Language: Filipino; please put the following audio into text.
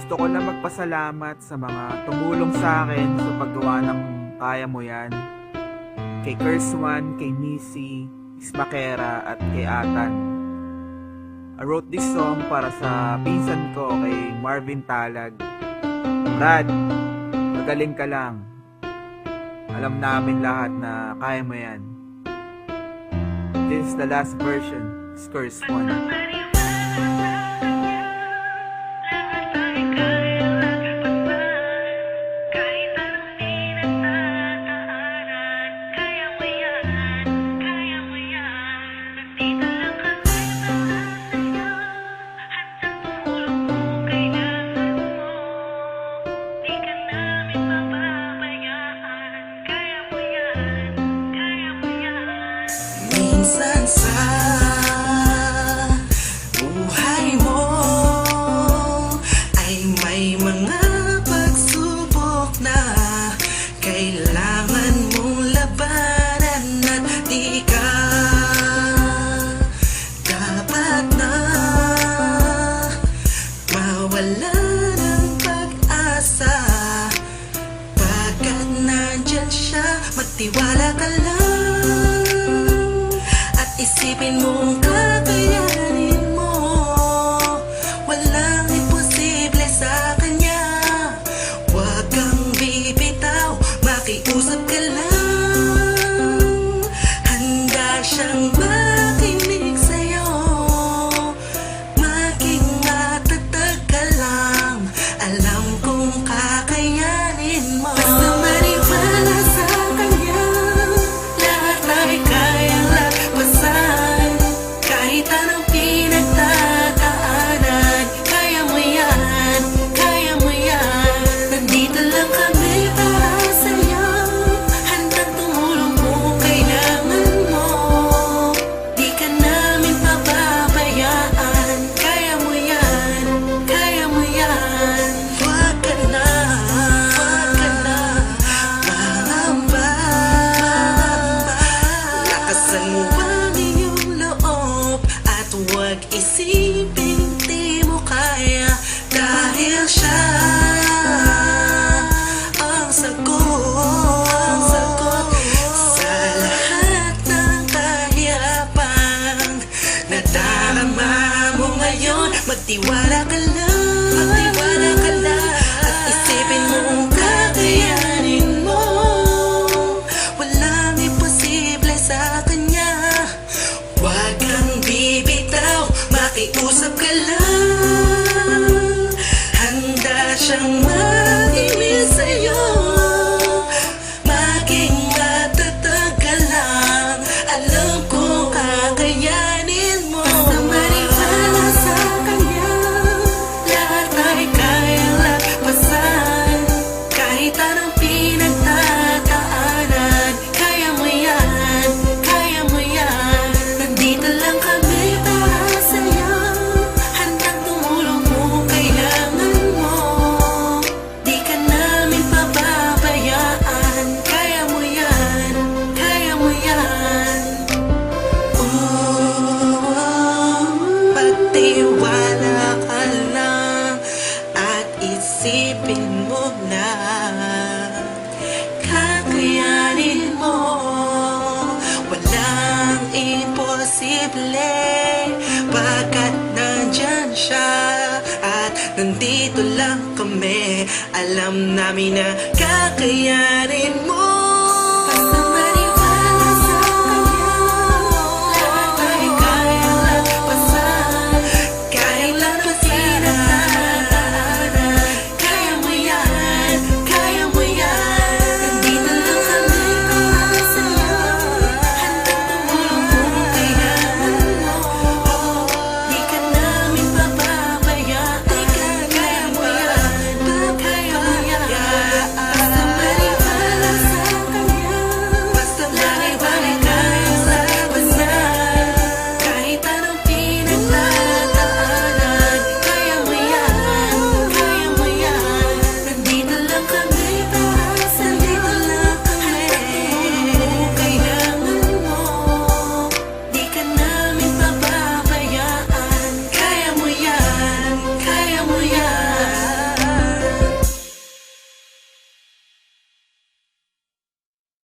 Gusto ko lang magpasalamat sa mga tumulong sa akin sa paggawa ng Kaya Mo Yan. Kay Kerswan, kay Missy, Ismakera at kay Atan. I wrote this song para sa pinsan ko kay Marvin Talag. Brad, magaling ka lang. Alam namin lahat na kaya mo yan. This is the last version, Kerswan. Minsan sa buhay mo ay may mga pagsubok na kailangan mong labanan at di ka dapat na mawala ng pag-asa. Pagkat nandyan siya, magtiwala ka lang. Isipin mong kakayanin mo, walang imposible sa kanya. Huwag kang bibitaw, makiusap ka lang. Handa siyang makinig sa'yo, maging matatag ka lang. Alam kong kakayanin mo. Basta maniwala sa kanya, lahat ay kayang lagpasan. Kahit anong pinagdadaanan, kaya mo yan, kaya mo yan. Nandito lang kami para sa'yo, handang tumulong kung kailangan mo. Di ka namin pababayaan, kaya mo yan, kaya mo yan. Huwag ka na mangamba. Lakasan mo ang iyong loob at huwag isipin di mo kaya, dahil siya ang sagot sa lahat ng kahirapan na darama mo ngayon. Magtiwala ka lang, at isipin mo kung kakayanin mo. Walang imposible sa kanya. Huwag kang bibitaw, makiusap ka lang. Handa siyang makinig sa'yo, maging matatag ka lang. Alam ko kakayanin mo. Basta maniwala sa kanya, lahat ay kayang lagpasan. Kahit anong pinagdadaanan, kaya mo yan, kaya mo yan. Nandito lang kami para sa'yo, handang tumulong kung kailangan mo. Di ka namin pababayaan, kaya mo yan, kaya mo yan. Pagtiwala ka lang at isipin mo na kakayanin mo. Walang imposible pagkat nandyan siya at nandito lang kami. Alam namin na kakayanin mo.